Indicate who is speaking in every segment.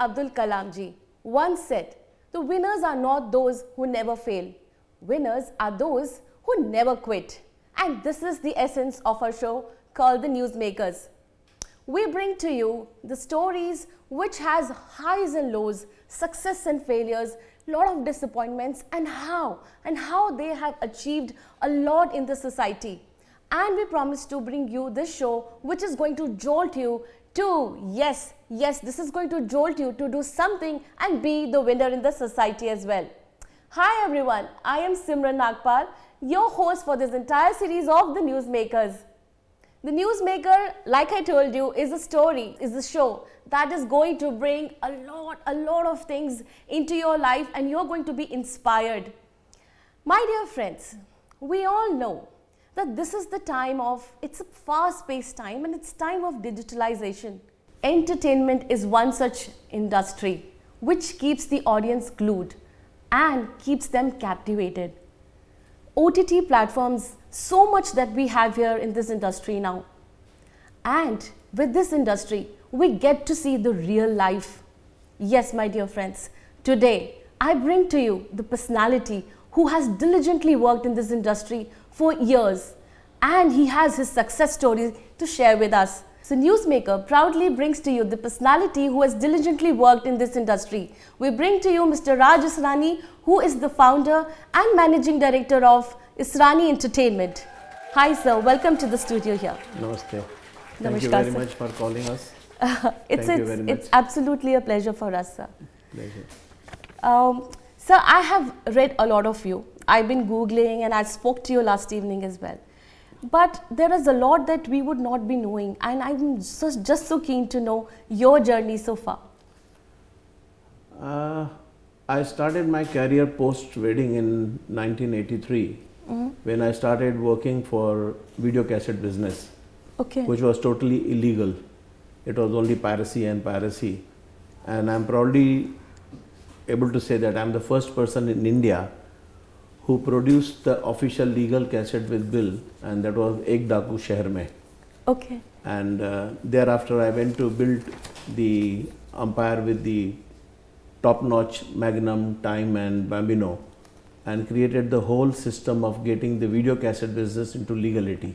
Speaker 1: Abdul Kalam ji once said, "The winners are not those who never fail. Winners are those who never quit." And this is the essence of our show called The Newsmakers. We bring to you the stories which has highs and lows, success and failures, lot of disappointments, and how they have achieved a lot in the society. And we promise to bring you this show which is going to jolt you to, yes, this is going to jolt you to do something and be the winner in the society as well. Hi everyone, I am Simran Nagpal, your host for this entire series of The Newsmakers. The Newsmaker, like I told you, is a story, is a show that is going to bring a lot of things into your life, and you're going to be inspired. My dear friends, we all know that this is the time of, it's a fast-paced time and it's time of digitalization. Entertainment is one such industry which keeps the audience glued and keeps them captivated. OTT platforms, so much that we have here in this industry now. And with this industry, we get to see the real life. Yes, my dear friends, today I bring to you the personality who has diligently worked in this industry for years, and he has his success story to share with us. So Newsmaker proudly brings to you the personality who has diligently worked in this industry. We bring to you Mr. Raj Israni, who is the founder and managing director of Israni Entertainment. Hi sir, welcome to the studio here.
Speaker 2: Namaste.
Speaker 1: Namaskar,
Speaker 2: Thank you very
Speaker 1: sir.
Speaker 2: much for calling us.
Speaker 1: It's absolutely a pleasure for us, sir.
Speaker 2: Pleasure.
Speaker 1: Sir, I have read a lot of you. I've been Googling and I spoke to you last evening as well. But there is a lot that we would not be knowing, and I'm just so keen to know your journey so far.
Speaker 2: I started my career post-wedding in 1983 when I started working for video cassette business, which was totally illegal. It was only piracy. And I'm proudly able to say that I'm the first person in India who produced the official legal cassette with bill, and that was Ek Daku Shere Mein. And thereafter I went to build the Empire with the top-notch Magnum, Time and Bambino, and created the whole system of getting the video cassette business into legality.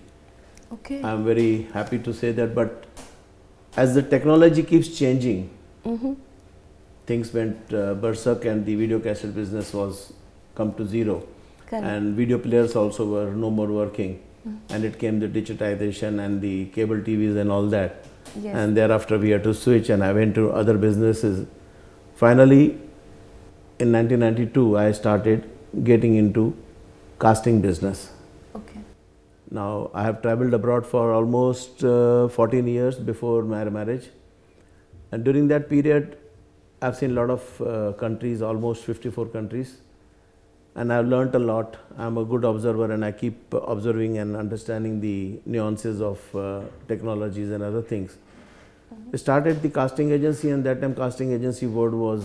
Speaker 2: I'm very happy to say that, but as the technology keeps changing, things went berserk and the video cassette business was come to zero. And video players also were no more working, and it came the digitization and the cable TVs and all that. And thereafter we had to switch, and I went to other businesses. Finally, in 1992, I started getting into casting business. Now, I have traveled abroad for almost 14 years before my marriage. And during that period, I've seen a lot of countries, almost 54 countries. And I've learned a lot. I'm a good observer, and I keep observing and understanding the nuances of technologies and other things. We started the casting agency, and that time casting agency word was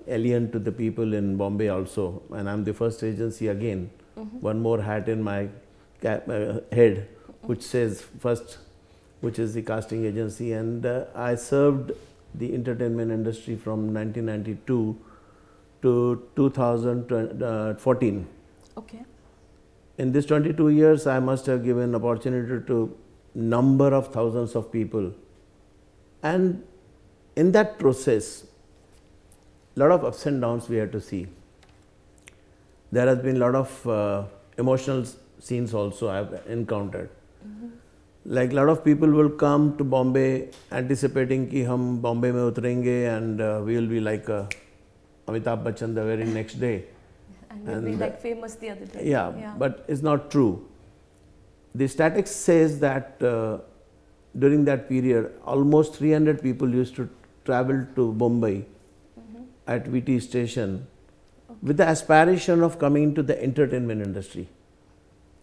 Speaker 2: alien to the people in Bombay also. And I'm the first agency again. One more hat in my head, which says first, which is the casting agency. And I served the entertainment industry from 1992 to 2014. In these 22 years, I must have given opportunity to number of thousands of people. And in that process, a lot of ups and downs we had to see. There has been a lot of emotional scenes also I have encountered. Like a lot of people will come to Bombay anticipating कि हम Bombay में उतरेंगे and we will be like Amitabh Bachchan the very next day.
Speaker 1: And we'll be like famous the other day.
Speaker 2: Yeah, but it's not true. The statistics says that during that period, almost 300 people used to travel to Mumbai at VT station with the aspiration of coming into the entertainment industry.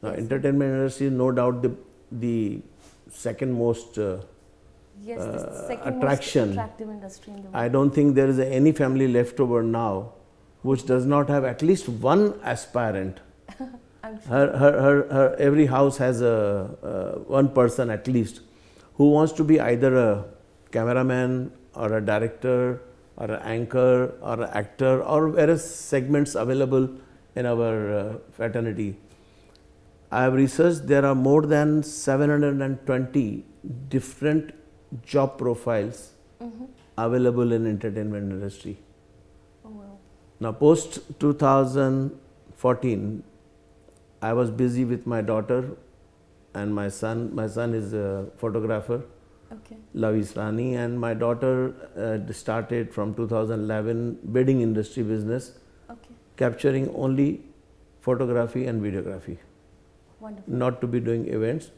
Speaker 2: Now, entertainment industry is no doubt the second most
Speaker 1: the second
Speaker 2: attraction.
Speaker 1: most attractive industry in the world.
Speaker 2: I don't think there is any family left over now which does not have at least one aspirant.
Speaker 1: I'm sure.
Speaker 2: Her every house has one person at least who wants to be either a cameraman or a director or an anchor or an actor or various segments available in our fraternity. I have researched there are more than 720 different job profiles available in entertainment industry.
Speaker 1: Oh, wow.
Speaker 2: Now post 2014, I was busy with my daughter and my son. My son is a photographer,
Speaker 1: Okay.
Speaker 2: Raj Israni, and my daughter started from 2011 wedding industry business,
Speaker 1: Okay.
Speaker 2: capturing only photography and videography,
Speaker 1: Wonderful.
Speaker 2: not to be doing events.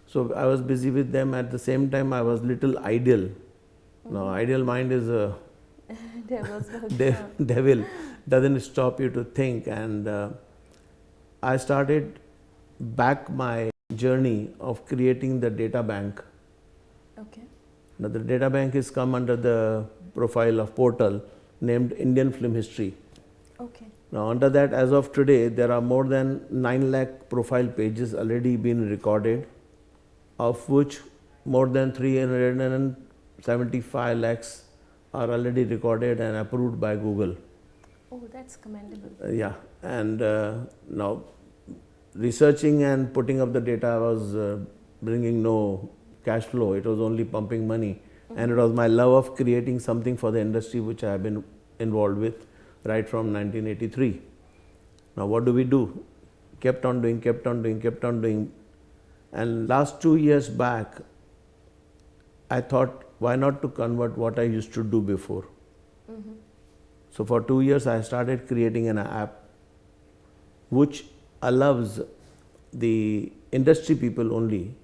Speaker 2: So I was busy with them. At the same time, I was little ideal. Now, ideal mind is a
Speaker 1: Devil's work.
Speaker 2: devil, doesn't stop you to think. And I started back my journey of creating the data bank.
Speaker 1: Okay.
Speaker 2: Now, the data bank is come under the profile of portal named Indian Film History.
Speaker 1: Okay.
Speaker 2: Now, under that, as of today, there are more than 9 lakh profile pages already been recorded, of which more than 375 lakhs are already recorded and approved by Google.
Speaker 1: Oh, that's commendable.
Speaker 2: Yeah, and now researching and putting up the data was bringing no cash flow. It was only pumping money, and it was my love of creating something for the industry which I have been involved with right from 1983. Now, what do? Kept on doing, kept on doing, kept on doing. And last 2 years back, I thought, why not to convert what I used to do before? So for 2 years, I started creating an app which allows the industry people only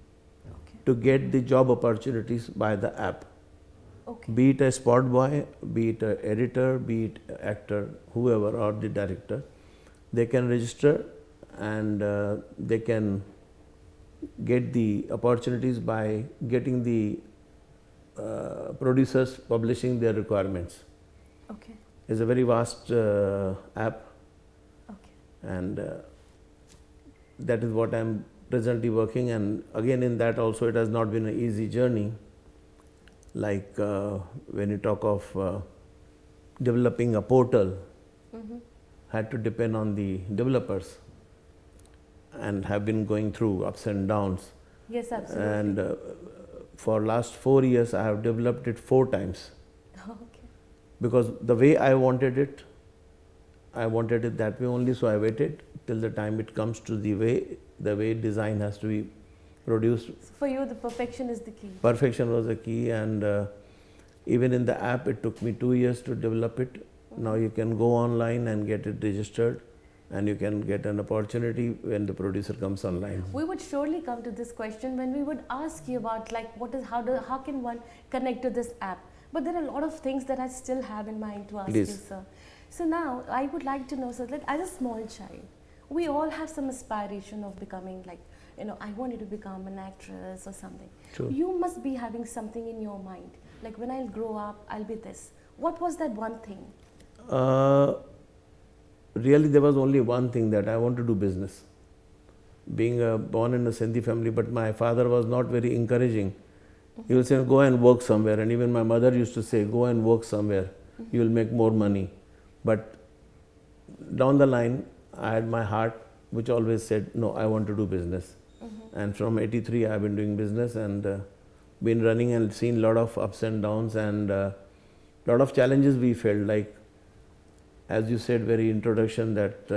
Speaker 2: to get the job opportunities by the app.
Speaker 1: Okay.
Speaker 2: Be it a spot boy, be it an editor, be it actor, whoever, or the director, they can register and they can get the opportunities by getting the producers publishing their requirements.
Speaker 1: Okay.
Speaker 2: It's a very vast app,
Speaker 1: Okay.
Speaker 2: and that is what I'm presently working. And again, in that also, it has not been an easy journey. Like when you talk of developing a portal, had to depend on the developers and have been going through ups and downs.
Speaker 1: Yes, absolutely.
Speaker 2: And for last 4 years, I have developed it 4 times.
Speaker 1: Okay.
Speaker 2: Because the way I wanted it that way only, so I waited till the time it comes to the way design has to be produced.
Speaker 1: So for you, the perfection is the key.
Speaker 2: Perfection was the key, and even in the app, it took me 2 years to develop it. Now you can go online and get it registered, and you can get an opportunity when the producer comes online.
Speaker 1: We would surely come to this question when we would ask you about like how can one connect to this app. But there are a lot of things that I still have in mind to ask you,
Speaker 2: Please.
Speaker 1: sir. So now I would like to know, sir, that as a small child, we all have some aspiration of becoming like, I wanted to become an actress or something.
Speaker 2: True.
Speaker 1: You must be having something in your mind, like when I'll grow up, I'll be this. What was that one thing?
Speaker 2: Really, there was only one thing, that I want to do business. Being born in a Sindhi family, but my father was not very encouraging. He will say, go and work somewhere. And even my mother used to say, go and work somewhere. You will make more money. But down the line, I had my heart which always said, no, I want to do business. And from 83, I have been doing business and been running and seen a lot of ups and downs and lot of challenges we felt. Like, as you said, very introduction, that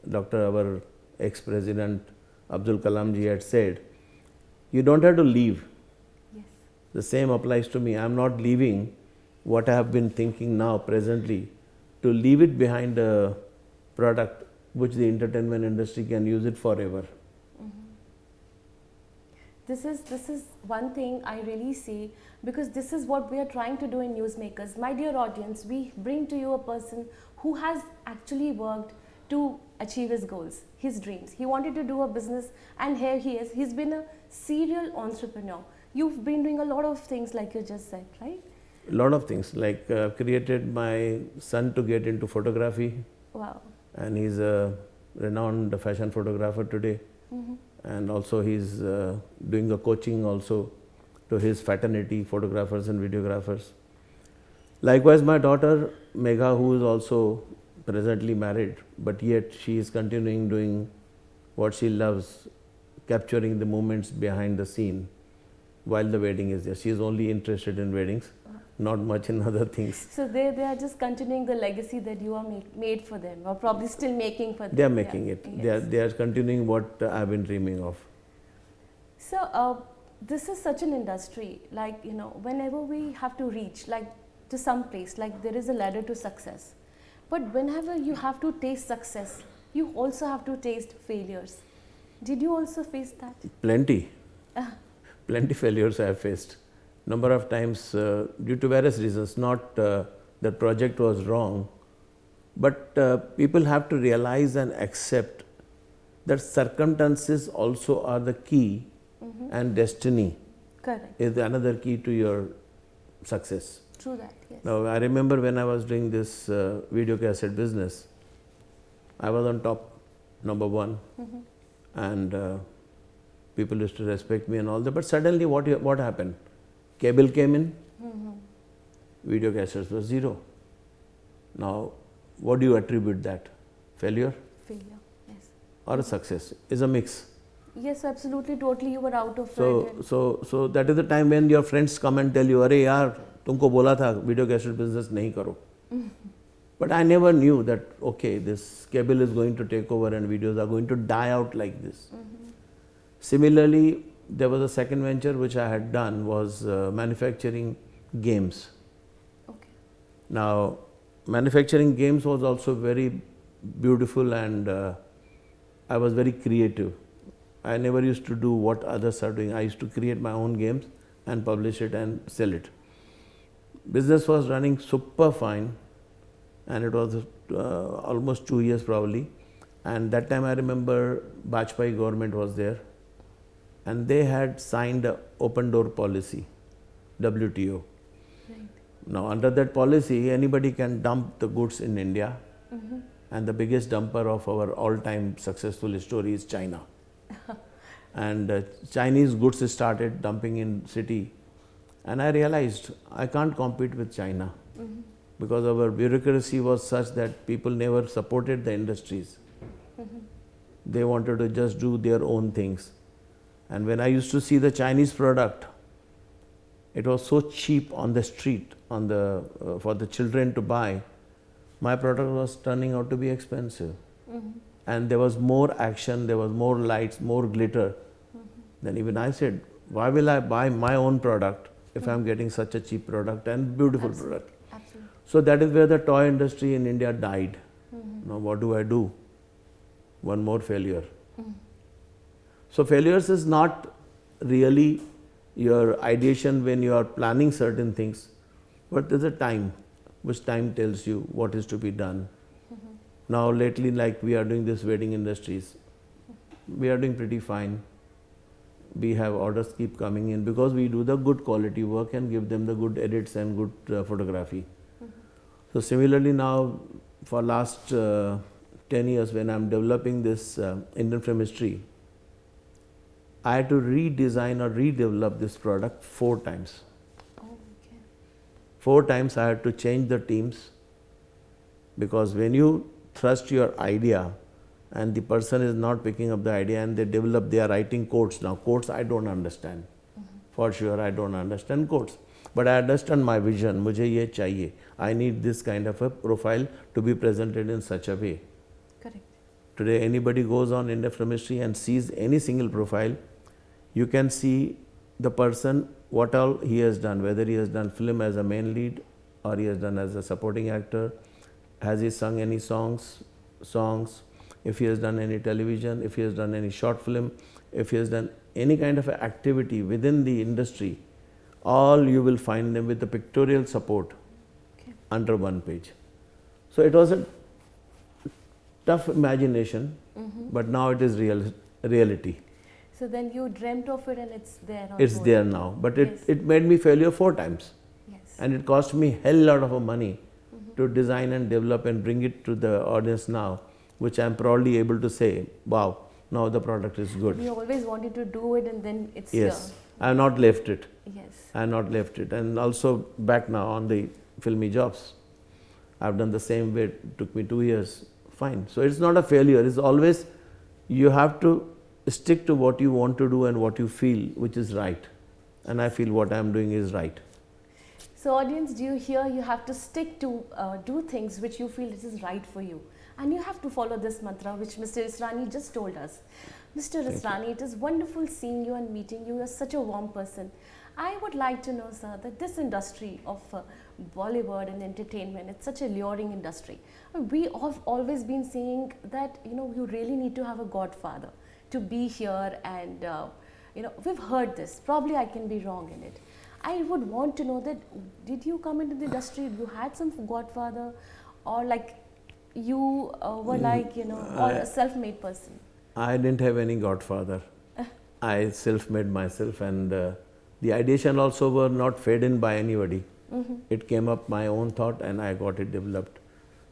Speaker 2: Dr. our ex-president Abdul Kalam ji had said, you don't have to leave.
Speaker 1: Yes.
Speaker 2: The same applies to me. I am not leaving what I have been thinking now presently, to leave it behind a product which the entertainment industry can use it forever.
Speaker 1: This is one thing I really see, because this is what we are trying to do in Newsmakers. My dear audience, we bring to you a person who has actually worked to achieve his goals, his dreams. He wanted to do a business, and here he is. He's been a serial entrepreneur. You've been doing a lot of things like you just said, right?
Speaker 2: A lot of things, like created my son to get into photography.
Speaker 1: Wow.
Speaker 2: And he's a renowned fashion photographer today. And also he's doing a coaching also to his fraternity, photographers and videographers. Likewise, my daughter Megha, who is also presently married, but yet she is continuing doing what she loves, capturing the moments behind the scene while the wedding is there. She is only interested in weddings, not much in other things.
Speaker 1: So they are just continuing the legacy that you are made for them, or probably still making for them.
Speaker 2: They are making it. Yes. They are continuing what I've been dreaming of.
Speaker 1: So this is such an industry, like, you know, whenever we have to reach like to some place, like there is a ladder to success. But whenever you have to taste success, you also have to taste failures. Did you also face that?
Speaker 2: Plenty. Plenty failures I have faced. Number of times due to various reasons, not the project was wrong, but people have to realize and accept that circumstances also are the key, and destiny is another key to your success.
Speaker 1: True that, yes.
Speaker 2: Now, I remember when I was doing this video cassette business, I was on top, number one, and people used to respect me and all that. But suddenly, what happened? Cable came in, video cassettes was zero. Now, what do you attribute that? Failure?
Speaker 1: Failure, yes.
Speaker 2: Or a success? Is a mix.
Speaker 1: Yes, absolutely, totally. You were out of it.
Speaker 2: So that is the time when your friends come and tell you, "Arey yaar, तुमको बोला था video cassette business नहीं करो." But I never knew that, okay, this cable is going to take over and videos are going to die out like this. Similarly, there was a second venture which I had done was manufacturing games.
Speaker 1: Okay.
Speaker 2: Now, manufacturing games was also very beautiful, and I was very creative. I never used to do what others are doing. I used to create my own games and publish it and sell it. Business was running super fine, and it was almost 2 years probably. And that time I remember Bajpayee government was there, and they had signed an open door policy, WTO.
Speaker 1: Right.
Speaker 2: Now, under that policy, anybody can dump the goods in India, and the biggest dumper of our all-time successful story is China. And Chinese goods started dumping in city, and I realized I can't compete with China because our bureaucracy was such that people never supported the industries. They wanted to just do their own things. And when I used to see the Chinese product, it was so cheap on the street for the children to buy. My product was turning out to be expensive. And there was more action, there was more lights, more glitter. Then even I said, why will I buy my own product if I'm getting such a cheap product and beautiful product?
Speaker 1: Absolutely.
Speaker 2: So that is where the toy industry in India died. Now what do I do? One more failure. So failures is not really your ideation when you are planning certain things, but there's a time, which time tells you what is to be done. Now lately, like we are doing this wedding industries, we are doing pretty fine. We have orders keep coming in because we do the good quality work and give them the good edits and good photography. So similarly now, for last 10 years when I'm developing this Indian film history, I had to redesign or redevelop this product 4 times.
Speaker 1: Oh, okay.
Speaker 2: 4 times I had to change the teams, because when you thrust your idea and the person is not picking up the idea and they are writing quotes. Now quotes I don't understand. For sure I don't understand quotes. But I understand my vision. Mujhe ye chahiye. I need this kind of a profile to be presented in such a way.
Speaker 1: Correct.
Speaker 2: Today anybody goes on Indian film history and sees any single profile, you can see the person, what all he has done, whether he has done film as a main lead or he has done as a supporting actor, has he sung any songs, if he has done any television, if he has done any short film, if he has done any kind of activity within the industry, all you will find them with the pictorial support under one page. So it was a tough imagination, but now it is reality.
Speaker 1: So then you dreamt of it and it's there.
Speaker 2: It's there now, but it made me failure 4 times.
Speaker 1: Yes.
Speaker 2: And it cost me hell lot of money to design and develop and bring it to the audience now, which I am proudly able to say, wow, now the product is good.
Speaker 1: You always wanted to do it and then it's
Speaker 2: Yes, I have not left it.
Speaker 1: Yes.
Speaker 2: I have not left it. And also back now on the filmy jobs. I've done the same way, it took me 2 years, fine. So it's not a failure, it's always you have to stick to what you want to do and what you feel which is right. And I feel what I'm doing is right.
Speaker 1: So audience, do you hear? You have to stick to do things which you feel it is right for you. And you have to follow this mantra which Mr. Israni just told us. Mr. Israni, it is wonderful seeing you and meeting you. You are such a warm person. I would like to know, sir, that this industry of Bollywood and entertainment, it's such a luring industry. We have always been saying that, you really need to have a godfather to be here, and, we've heard this. Probably I can be wrong in it. I would want to know that, did you come into the industry, you had some godfather, or like you were like, or a self-made person?
Speaker 2: I didn't have any godfather. I self-made myself, and the ideation also were not fed in by anybody. It came up my own thought and I got it developed.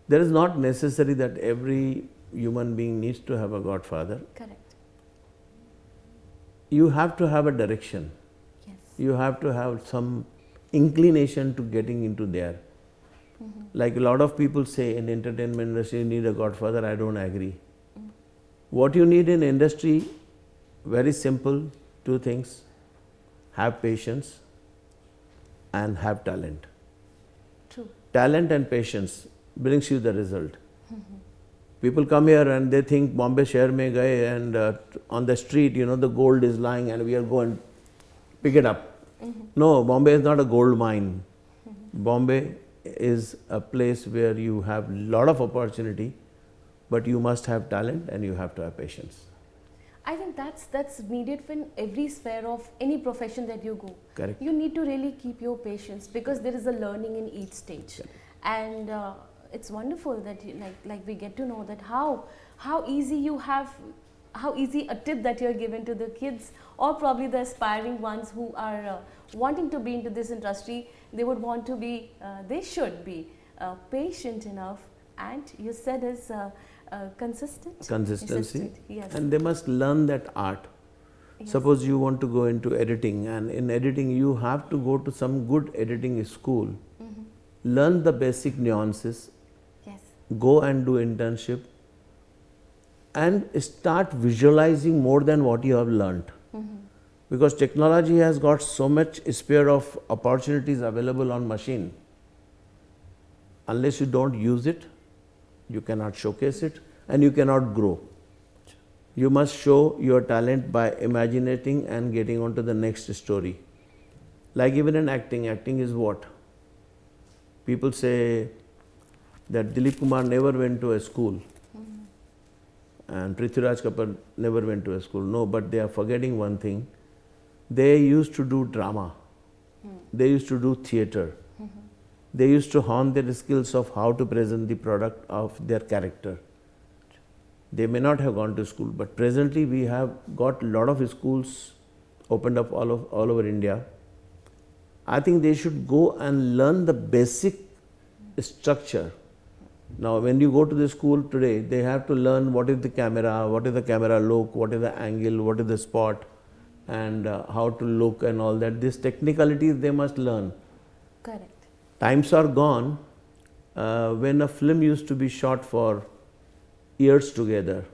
Speaker 2: There is not necessary that every human being needs to have a godfather.
Speaker 1: Correct.
Speaker 2: You have to have a direction.
Speaker 1: Yes.
Speaker 2: You have to have some inclination to getting into there. Like a lot of people say in entertainment industry, you need a godfather. I don't agree. What you need in industry, very simple, 2 things. Have patience and have talent.
Speaker 1: True.
Speaker 2: Talent and patience brings you the result. People come here and they think Bombay Shere mein gaye, and on the street, the gold is lying and we are going pick it up. No, Bombay is not a gold mine. Bombay is a place where you have lot of opportunity, but you must have talent and you have to have patience.
Speaker 1: I think that's needed in every sphere of any profession that you go.
Speaker 2: Correct.
Speaker 1: You need to really keep your patience, because there is a learning in each stage.
Speaker 2: Correct.
Speaker 1: And it's wonderful that like we get to know that how easy a tip that you're given to the kids, or probably the aspiring ones who are wanting to be into this industry. They would want to be, they should be patient enough, and you said is consistent.
Speaker 2: Consistency.
Speaker 1: Yes.
Speaker 2: And they must learn that art.
Speaker 1: Yes.
Speaker 2: Suppose you want to go into editing, and in editing you have to go to some good editing school. Learn the basic nuances.
Speaker 1: Yes.
Speaker 2: Go and do internship and start visualizing more than what you have learnt. Because technology has got so much sphere of opportunities available on machine. Unless you don't use it, you cannot showcase it and you cannot grow. You must show your talent by imaginating and getting on to the next story. Like even in acting is what? People say that Dilip Kumar never went to a school and Prithviraj Kapoor never went to a school. No, but they are forgetting one thing. They used to do drama. They used to do theatre. They used to hone their skills of how to present the product of their character. They may not have gone to school, but presently we have got a lot of schools opened up all over India. I think they should go and learn the basic structure. Now, when you go to the school today, they have to learn what is the camera look, what is the angle, what is the spot, and how to look and all that. These technicalities they must learn.
Speaker 1: Correct.
Speaker 2: Times are gone when a film used to be shot for years together.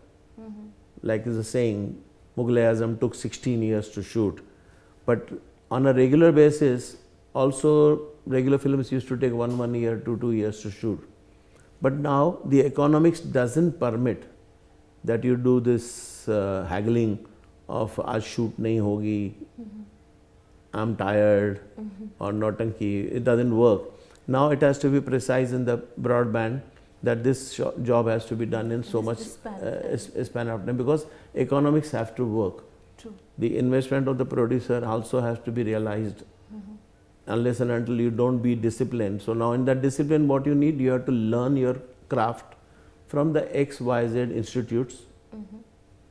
Speaker 2: Like is a saying, Mughal-e-Azam took 16 years to shoot. But on a regular basis, also regular films used to take 1 year to 2 years to shoot. But now the economics doesn't permit that you do this haggling of aaj shoot nahi hogi, I'm tired, or nautanki. It doesn't work. Now it has to be precise in the broadband that this job has to be done in so much span of time, because economics have to work.
Speaker 1: True.
Speaker 2: The investment of the producer also has to be realized. Unless and until you don't be disciplined. So now in that discipline, what you need, you have to learn your craft from the XYZ institutes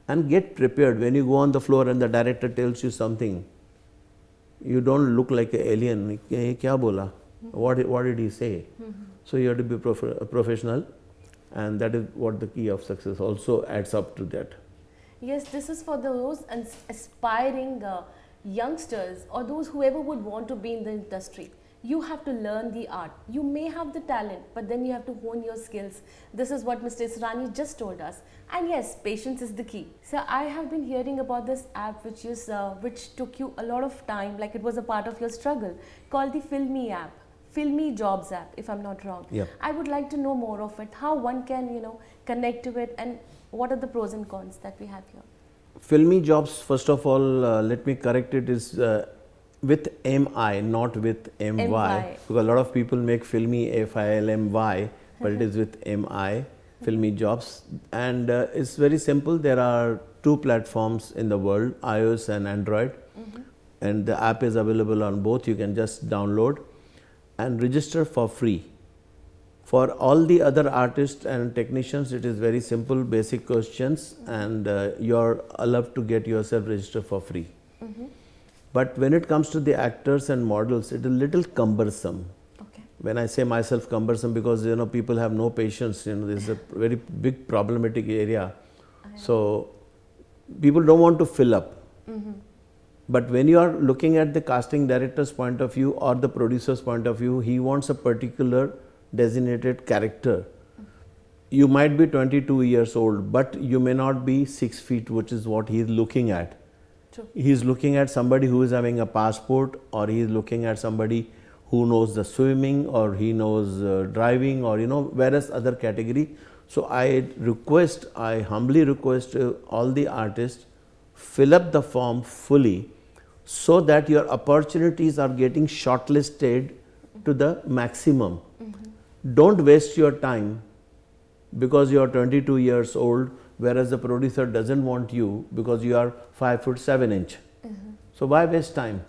Speaker 2: and get prepared. When you go on the floor and the director tells you something, you don't look like an alien. Kya bola? What did he say? So you have to be professional, and that is what the key of success also adds up to that.
Speaker 1: Yes, this is for those aspiring youngsters or those whoever would want to be in the industry. You have to learn the art. You may have the talent, but then you have to hone your skills. This is what Mr. Israni just told us. And yes, patience is the key. So I have been hearing about this app which took you a lot of time, like it was a part of your struggle, called the Filmy app. Filmy Jobs app, if I'm not wrong.
Speaker 2: Yeah.
Speaker 1: I would like to know more of it, how one can, connect to it, and what are the pros and cons that we have here.
Speaker 2: Filmy Jobs, first of all, let me correct it, is with MI, not with MY. Because a lot of people make Filmy FILMY, but it is with MI, Filmy Jobs. And it's very simple. There are two platforms in the world, iOS and Android. And the app is available on both. You can just download and register for free. For all the other artists and technicians, it is very simple, basic questions, and you're allowed to get yourself registered for free. But when it comes to the actors and models, it is a little cumbersome.
Speaker 1: Okay.
Speaker 2: When I say myself cumbersome, because people have no patience. This is a very big problematic area. So people don't want to fill up. But when you are looking at the casting director's point of view or the producer's point of view, he wants a particular designated character. You might be 22 years old, but you may not be 6 feet, which is what he is looking at.
Speaker 1: True.
Speaker 2: He is looking at somebody who is having a passport, or he is looking at somebody who knows the swimming, or he knows driving, or various other category. So I humbly request all the artists, fill up the form fully, so that your opportunities are getting shortlisted to the maximum. Don't waste your time because you are 22 years old, whereas the producer doesn't want you because you are 5'7". So why waste time?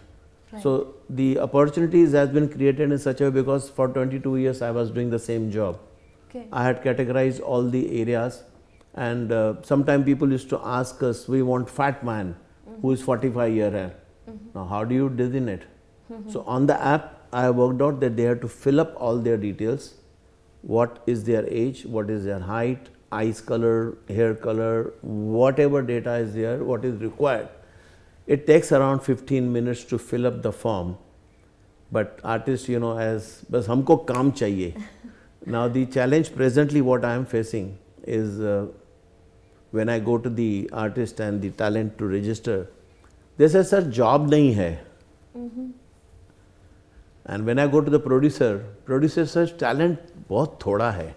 Speaker 1: Right.
Speaker 2: So the opportunities has been created in such a way, because for 22 years I was doing the same job.
Speaker 1: Okay.
Speaker 2: I had categorized all the areas, and sometimes people used to ask us, we want fat man who is 45 years old. Now how do you designate? So on the app I have worked out that they have to fill up all their details. What is their age, what is their height, eyes color, hair color, whatever data is there, what is required. It takes around 15 minutes to fill up the form. But artists, as bas humko kaam chahiye. Now the challenge presently what I am facing is when I go to the artist and the talent to register, they say, sir, job nahi hai. And when I go to the producer says, talent bahut thoda hai.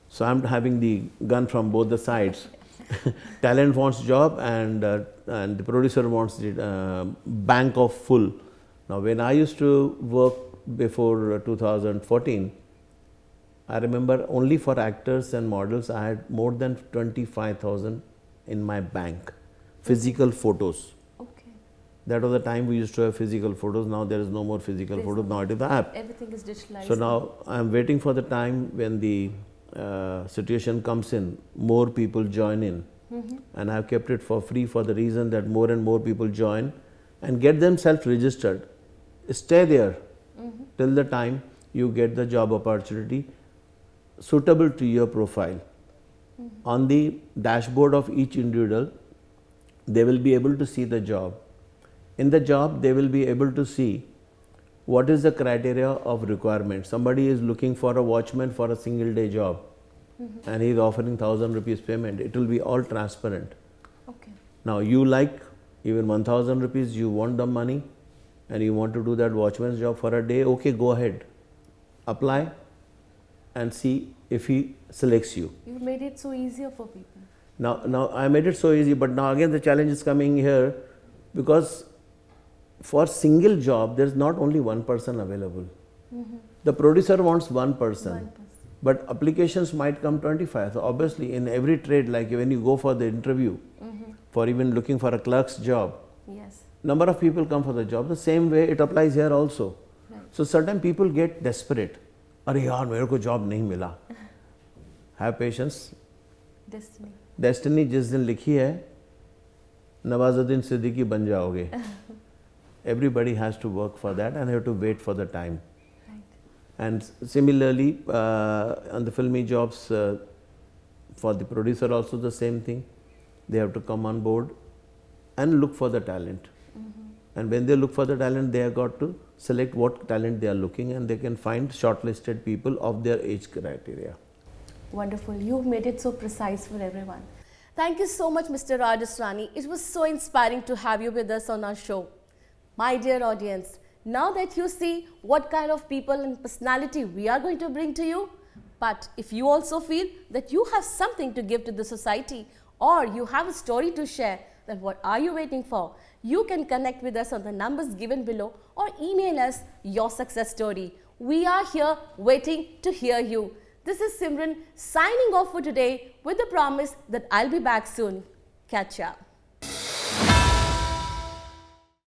Speaker 2: So I'm having the gun from both the sides. Talent wants job, and the producer wants the bank of full. Now when I used to work before 2014, I remember only for actors and models I had more than 25,000 in my bank, physical photos.
Speaker 1: Okay.
Speaker 2: That was the time we used to have physical photos. Now there is no more physical photos. Now it is the app.
Speaker 1: Everything is digitalized.
Speaker 2: So now I am waiting for the time when the situation comes in, more people join in. And I have kept it for free for the reason that more and more people join and get themselves registered. Stay there till the time you get the job opportunity suitable to your profile. On the dashboard of each individual, they will be able to see the job. In the job, they will be able to see what is the criteria of requirement. Somebody is looking for a watchman for a single day job, and he is offering 1,000 rupees payment. It will be all transparent.
Speaker 1: Okay.
Speaker 2: Now you like even 1,000 rupees, you want the money, and you want to do that watchman's job for a day, okay, go ahead. Apply and see if he selects you.
Speaker 1: You made it so easier for people.
Speaker 2: Now I made it so easy, but now again the challenge is coming here, because for single job there is not only one person available. The producer wants one person, but applications might come 25. So obviously in every trade, like when you go for the interview, for even looking for a clerk's job,
Speaker 1: yes,
Speaker 2: number of people come for the job. The same way it applies here also.
Speaker 1: Right.
Speaker 2: So certain people get desperate. अरे यार मेरे को job नहीं मिला. Have patience.
Speaker 1: Destiny.
Speaker 2: Destiny जिस दिन लिखी है, नवाजुद्दीन सिद्दीकी बन जाओगे. Everybody has to work for that and have to wait for the time.
Speaker 1: Right.
Speaker 2: And similarly, on the filmy jobs, for the producer also the same thing. They have to come on board and look for the talent. And when they look for the talent, they have got to select what talent they are looking, and they can find shortlisted people of their age criteria.
Speaker 1: Wonderful. You've made it so precise for everyone. Thank you so much, Mr. Raj Israni. It was so inspiring to have you with us on our show. My dear audience, now that you see what kind of people and personality we are going to bring to you, but if you also feel that you have something to give to the society or you have a story to share, then what are you waiting for? You can connect with us on the numbers given below or email us your success story. We are here waiting to hear you. This is Simran signing off for today with the promise that I'll be back soon. Catch ya.